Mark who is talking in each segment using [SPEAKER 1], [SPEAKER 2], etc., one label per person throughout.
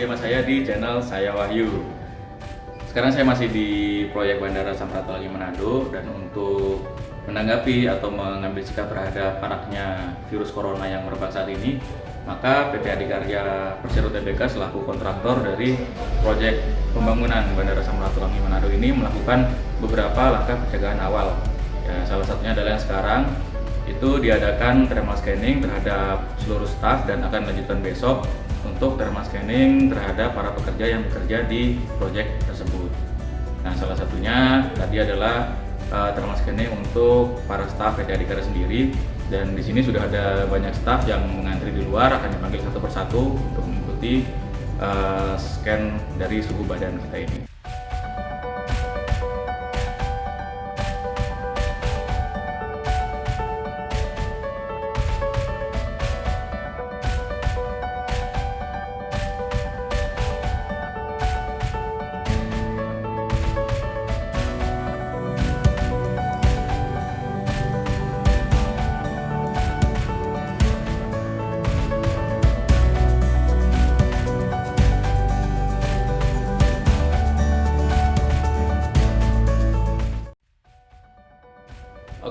[SPEAKER 1] lagi sama saya di channel saya Wahyu. Sekarang saya masih di proyek Bandara Samratulangi Manado, dan untuk menanggapi atau mengambil sikap terhadap maraknya virus corona yang merebak saat ini, maka PT Adikarya Persero Tbk selaku kontraktor dari proyek pembangunan Bandara Samratulangi Manado ini melakukan beberapa langkah pencegahan awal. Ya, salah satunya adalah yang sekarang itu diadakan thermal scanning terhadap seluruh staf, dan akan dilanjutkan besok untuk thermal scanning terhadap para pekerja yang bekerja di proyek tersebut. Nah, salah satunya tadi adalah thermal scanning untuk para staf PT Adikarya sendiri, dan di sini sudah ada banyak staf yang mengantri di luar, akan dipanggil satu persatu untuk mengikuti scan dari suhu badan kita ini.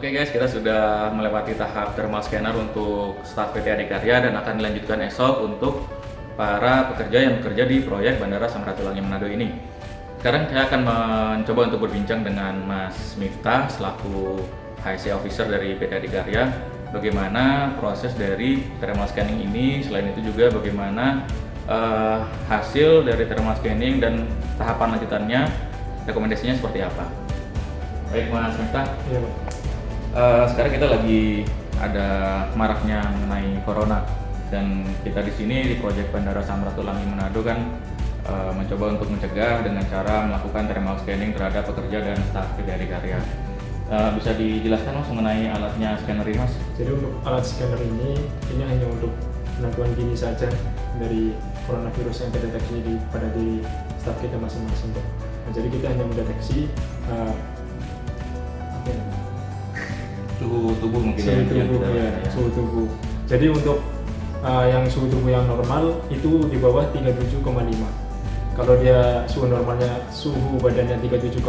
[SPEAKER 1] Oke guys, kita sudah melewati tahap thermal scanner untuk staf PT Adikarya, dan akan dilanjutkan esok untuk para pekerja yang bekerja di proyek Bandara Samratulangi Manado ini. Sekarang saya akan mencoba untuk berbincang dengan Mas Miftah selaku HSE Officer dari PT Adikarya, bagaimana proses dari thermal scanning ini. Selain itu juga bagaimana hasil dari thermal scanning dan tahapan lanjutannya, rekomendasinya seperti apa. Baik Mas Miftah.
[SPEAKER 2] Iya, Pak.
[SPEAKER 1] Sekarang kita lagi ada maraknya mengenai corona, dan kita di sini di proyek Bandara Samratulangi Manado kan mencoba untuk mencegah dengan cara melakukan thermal scanning terhadap pekerja dan staf PT Adikarya. Bisa dijelaskan Mas mengenai alatnya scanner ini Mas?
[SPEAKER 2] Jadi untuk alat scanner ini hanya untuk penentuan dini saja dari coronavirus yang terdeteksi pada diri staf kita masing-masing, Pak. Nah, jadi kita hanya mendeteksi
[SPEAKER 1] Suhu tubuh mungkin
[SPEAKER 2] suhu
[SPEAKER 1] yang
[SPEAKER 2] tubuh,
[SPEAKER 1] kita,
[SPEAKER 2] ya, suhu tubuh. Jadi untuk yang suhu tubuh yang normal itu di bawah 37,5. Kalau dia suhu normalnya, suhu badannya 37,5,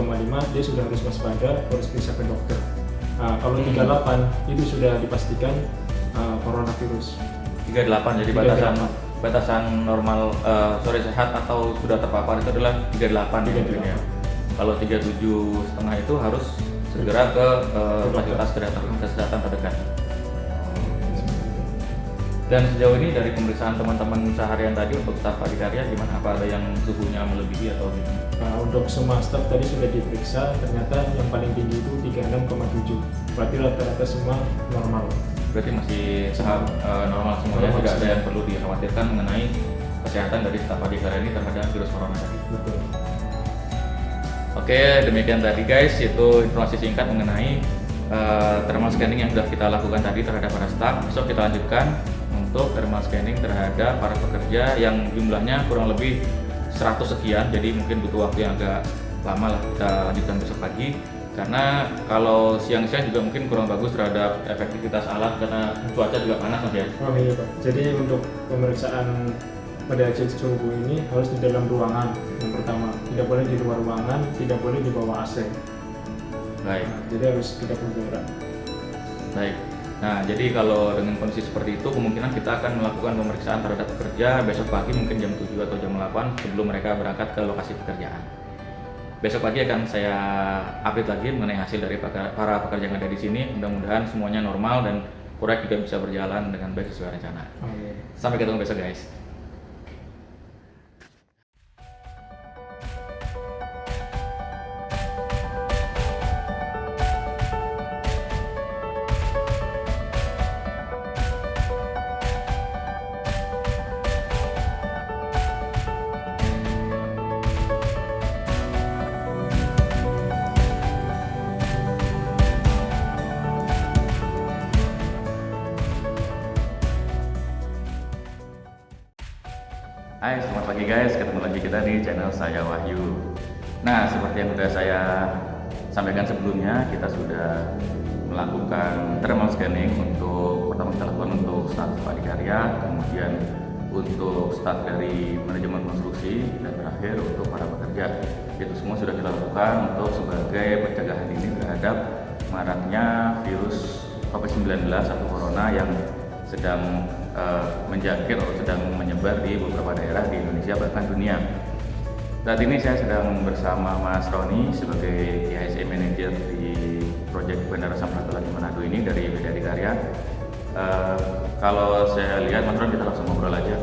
[SPEAKER 2] dia sudah harus waspada, harus periksa ke dokter. Kalau 38 itu sudah dipastikan coronavirus.
[SPEAKER 1] 38, jadi
[SPEAKER 2] 38.
[SPEAKER 1] batasan normal sehat atau sudah terpapar itu adalah 38 mungkin ya. Kalau 37,5 itu harus segera ke fasilitas kesehatan terdekat. Dan sejauh ini dari pemeriksaan teman-teman seharian tadi untuk staf Adikarya gimana? Apa ada yang suhunya melebihi atau gimana?
[SPEAKER 2] Untuk semua staf tadi sudah diperiksa, ternyata yang paling tinggi itu 36,7. Berarti rata-rata semua normal.
[SPEAKER 1] Berarti masih normal semuanya, tidak ada yang perlu dikhawatirkan mengenai kesehatan dari staf Adikarya ini terhadap virus corona tadi.
[SPEAKER 2] Betul.
[SPEAKER 1] Oke, demikian tadi guys, itu informasi singkat mengenai thermal scanning yang sudah kita lakukan tadi terhadap para staf. Besok kita lanjutkan untuk thermal scanning terhadap para pekerja yang jumlahnya kurang lebih 100 sekian, jadi mungkin butuh waktu yang agak lama lah. Kita lanjutkan besok pagi, karena kalau siang-siang juga mungkin kurang bagus terhadap efektivitas alat karena cuaca juga panas Mas ya.
[SPEAKER 2] Oh iya, Pak. Jadi untuk pemeriksaan pada suhu ini harus di dalam ruangan. Yang pertama, tidak boleh di luar ruangan, tidak boleh di bawah AC.
[SPEAKER 1] Baik.
[SPEAKER 2] Jadi harus kita jarak.
[SPEAKER 1] Baik. Nah, jadi kalau dengan kondisi seperti itu, kemungkinan kita akan melakukan pemeriksaan terhadap pekerja besok pagi mungkin jam 7 atau jam 8 sebelum mereka berangkat ke lokasi pekerjaan. Besok pagi akan saya update lagi mengenai hasil dari para pekerja yang ada di sini. Mudah-mudahan semuanya normal dan proyek juga bisa berjalan dengan baik sesuai rencana. Sampai ketemu besok guys. Hai, selamat pagi guys, ketemu lagi kita di channel saya Wahyu. Nah, seperti yang sudah saya sampaikan sebelumnya, kita sudah melakukan thermal scanning untuk pertama kita lakukan untuk staf Adikarya, kemudian untuk staf dari manajemen konstruksi, dan terakhir untuk para pekerja. Itu semua sudah kita lakukan untuk sebagai pencegahan dini terhadap maraknya virus COVID-19 atau corona yang sedang menjangkit atau sedang menyebar di beberapa daerah di Indonesia bahkan dunia. Saat ini saya sedang bersama Mas Roni sebagai IHSE Manager di proyek Bandara Samratulangi Manado ini dari PT Adikarya. Kalau saya lihat, Mas Roni, kita langsung ngobrol aja.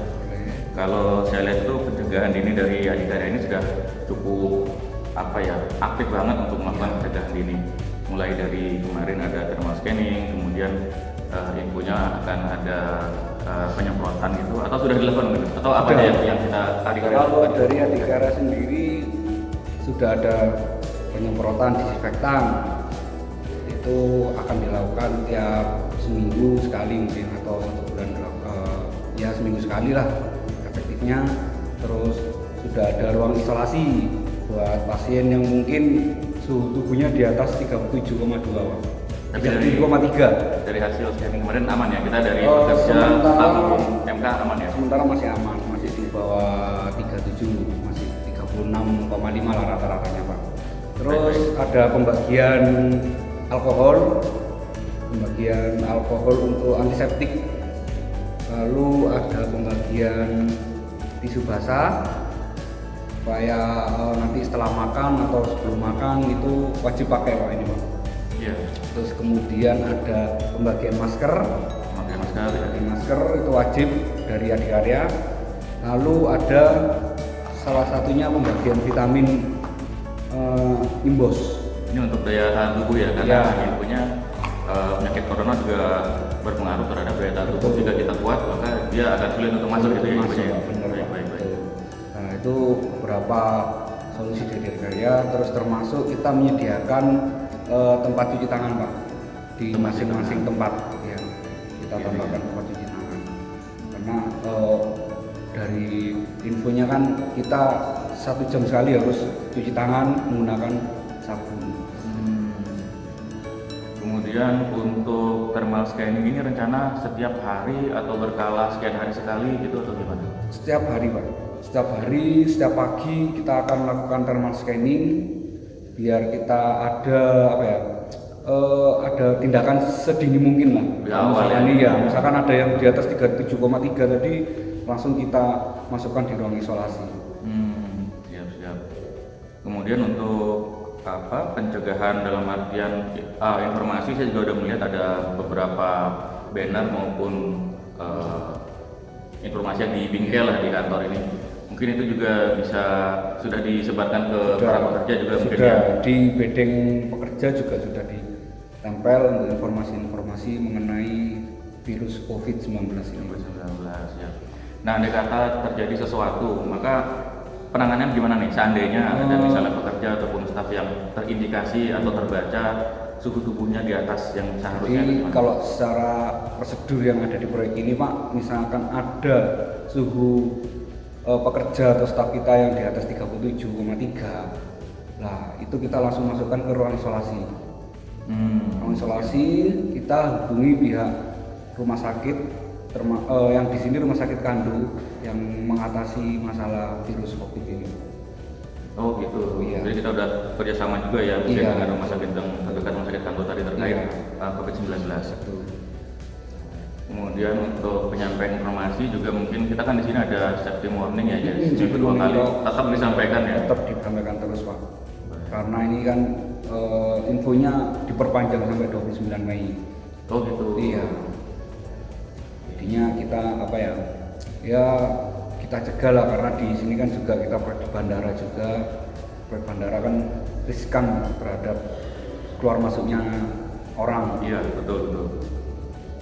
[SPEAKER 1] Kalau saya lihat itu pencegahan dini dari Adikarya ini sudah cukup aktif banget untuk melakukan pencegahan dini. Mulai dari kemarin ada thermal scanning, kemudian infonya akan ada penyemprotan gitu, atau sudah dilakukan gitu? Atau apa aja yang kita Adikarya
[SPEAKER 3] Kalau
[SPEAKER 1] lakukan?
[SPEAKER 3] dari Adikarya sendiri sudah ada penyemprotan disinfektan, itu akan dilakukan tiap seminggu sekali mungkin, atau 1 bulan ya seminggu sekali lah efektifnya. Terus sudah ada ruang isolasi buat pasien yang mungkin suhu tubuhnya di atas 37,2 Pak.
[SPEAKER 1] Tapi dari
[SPEAKER 3] 37,3.
[SPEAKER 1] dari hasil scanning kemarin aman ya, kita dari
[SPEAKER 3] Oh,
[SPEAKER 1] pekerja
[SPEAKER 3] sementara-
[SPEAKER 1] MK aman ya.
[SPEAKER 3] Sementara masih aman, masih di bawah 37, masih 36,5 lah rata-ratanya Pak. Terus ada pembagian alkohol untuk antiseptik. Lalu ada pembagian tisu basah supaya nanti setelah makan atau sebelum makan itu wajib pakai Pak ini Pak.
[SPEAKER 1] Iya.
[SPEAKER 3] Terus kemudian ada pembagian masker.
[SPEAKER 1] Pakai masker ya.
[SPEAKER 3] Pakai masker itu wajib dari Adikarya. Lalu ada salah satunya pembagian vitamin Imbos.
[SPEAKER 1] Ini untuk daya tahan tubuh ya, karena
[SPEAKER 3] Ya.
[SPEAKER 1] infonya penyakit corona juga berpengaruh terhadap daya tahan tubuh.
[SPEAKER 3] Betul.
[SPEAKER 1] Jika kita kuat, maka dia akan sulit untuk masuk gitu ya.
[SPEAKER 3] Masuk,
[SPEAKER 1] infonya ya?
[SPEAKER 3] benar,
[SPEAKER 1] Baik,
[SPEAKER 3] Pak.
[SPEAKER 1] baik, baik.
[SPEAKER 3] Nah itu beberapa solusi dari Adikarya. Terus termasuk kita menyediakan tempat cuci tangan Pak di
[SPEAKER 1] Tempat cuci
[SPEAKER 3] masing-masing
[SPEAKER 1] tangan.
[SPEAKER 3] tempat ya. Kita
[SPEAKER 1] Iya,
[SPEAKER 3] tambahkan
[SPEAKER 1] iya.
[SPEAKER 3] tempat cuci tangan karena dari infonya kan kita 1 jam sekali harus cuci tangan menggunakan sabun.
[SPEAKER 1] Kemudian untuk thermal scanning ini rencana setiap hari atau berkala sekian hari sekali gitu atau gimana?
[SPEAKER 3] Setiap hari Pak, setiap hari, setiap pagi kita akan melakukan thermal scanning biar kita ada ada tindakan sedini mungkin lah.
[SPEAKER 1] Di awal
[SPEAKER 3] Misalkan
[SPEAKER 1] ya?
[SPEAKER 3] misalkan ada yang di atas 37,3 tadi langsung kita masukkan di ruang isolasi.
[SPEAKER 1] Siap. Kemudian untuk pencegahan dalam artian informasi, saya juga udah melihat ada beberapa banner maupun informasi yang di bingkai lah di kantor ini. Mungkin itu juga sudah disebarkan ke para pekerja juga mungkin
[SPEAKER 3] Sudah
[SPEAKER 1] ya.
[SPEAKER 3] di bedeng pekerja juga sudah ditempel untuk informasi-informasi mengenai virus COVID-19 ini.
[SPEAKER 1] 19 ya. Nah, andai kata terjadi sesuatu, maka penanganan gimana nih? Seandainya ada misalnya pekerja ataupun staf yang terindikasi atau terbaca suhu tubuhnya di atas yang seharusnya.
[SPEAKER 3] Jadi
[SPEAKER 1] gimana?
[SPEAKER 3] kalau secara prosedur yang ada di proyek ini Pak, misalkan ada suhu pekerja atau staf kita yang di atas 37,3, nah itu kita langsung masukkan ke ruang isolasi. Ruang isolasi kita hubungi pihak rumah sakit, yang di sini rumah sakit Kandu yang mengatasi masalah virus COVID ini.
[SPEAKER 1] Oh gitu.
[SPEAKER 3] Iya.
[SPEAKER 1] Jadi kita udah kerjasama juga ya mungkin
[SPEAKER 3] Iya.
[SPEAKER 1] dengan rumah sakit yang terdekat, rumah sakit Kanto tadi terkait
[SPEAKER 3] Iya.
[SPEAKER 1] COVID-19.
[SPEAKER 3] Betul.
[SPEAKER 1] Kemudian untuk penyampaian informasi juga mungkin kita kan di sini ada safety warning ya, jadi
[SPEAKER 3] Safety
[SPEAKER 1] kedua
[SPEAKER 3] warning
[SPEAKER 1] kali
[SPEAKER 3] kalau
[SPEAKER 1] tetap disampaikan ya.
[SPEAKER 3] Tetap disampaikan terus Pak. Karena ini kan infonya diperpanjang sampai 29 Mei.
[SPEAKER 1] Oh gitu.
[SPEAKER 3] Iya. Jadinya kita ya kita cegah lah, karena di sini kan juga kita proyek di bandara juga. Proyek bandara kan riskan terhadap keluar masuknya orang.
[SPEAKER 1] Iya betul.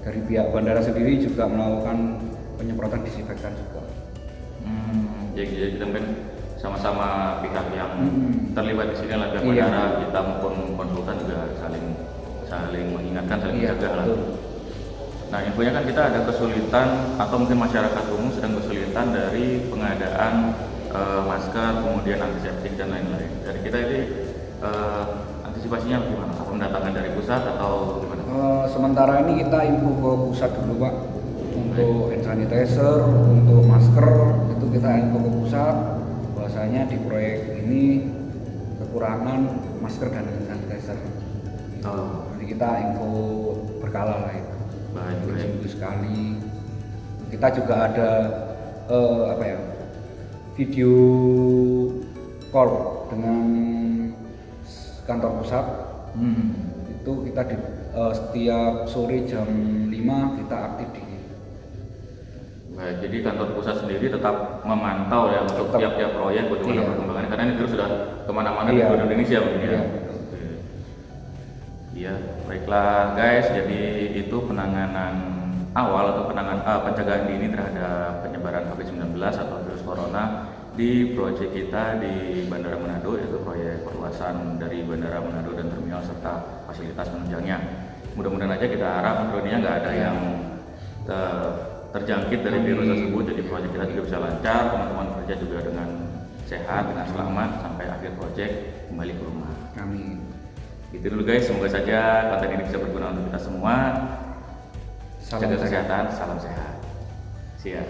[SPEAKER 3] Dari pihak bandara sendiri juga melakukan penyemprotan disinfektan juga.
[SPEAKER 1] Jadi kita mungkin sama-sama pihak yang terlibat di sini lah, pihak
[SPEAKER 3] Iya.
[SPEAKER 1] bandara, kita maupun konsultan juga saling mengingatkan, saling
[SPEAKER 3] Iya,
[SPEAKER 1] menjaga lah.
[SPEAKER 3] betul.
[SPEAKER 1] Nah, infonya kan kita ada kesulitan atau mungkin masyarakat umum sedang kesulitan dari pengadaan masker, kemudian antiseptik dan lain-lain. Dari kita ini antisipasinya gimana? Apa mendatangkan dari pusat atau gimana?
[SPEAKER 3] Sementara ini kita info ke pusat dulu Pak. Untuk hand sanitizer, untuk masker itu kita info ke pusat. Bahwasanya di proyek ini kekurangan masker dan hand sanitizer.
[SPEAKER 1] Oh.
[SPEAKER 3] Jadi kita info berkala lah itu.
[SPEAKER 1] Baik, baik.
[SPEAKER 3] Seminggu sekali. Kita juga ada video call dengan kantor pusat. Itu kita setiap sore jam 5 kita aktif di.
[SPEAKER 1] Baik, jadi kantor pusat sendiri tetap memantau ya untuk
[SPEAKER 3] Tetap.
[SPEAKER 1] tiap-tiap proyek bagaimana
[SPEAKER 3] Iya.
[SPEAKER 1] perkembangannya, karena ini virus sudah kemana-mana di
[SPEAKER 3] Iya.
[SPEAKER 1] seluruh Indonesia mungkin ya.
[SPEAKER 3] Iya.
[SPEAKER 1] Oke. Iya, baiklah guys, jadi itu penanganan awal atau pencegahan dini terhadap penyebaran COVID-19 atau virus corona di proyek kita di Bandara Manado, yaitu proyek perluasan dari Bandara Manado dan terminal serta fasilitas penunjangnya. Mudah-mudahan aja kita harap dunia nggak ada yang terjangkit dari virus tersebut, jadi proyek kita juga bisa lancar, teman-teman kerja juga dengan sehat, dengan selamat sampai akhir proyek kembali ke rumah.
[SPEAKER 3] Amin.
[SPEAKER 1] Itu dulu guys, semoga saja konten ini bisa berguna untuk kita semua.
[SPEAKER 3] Salam
[SPEAKER 1] Jaga
[SPEAKER 3] sehat.
[SPEAKER 1] kesehatan, salam sehat. Siap.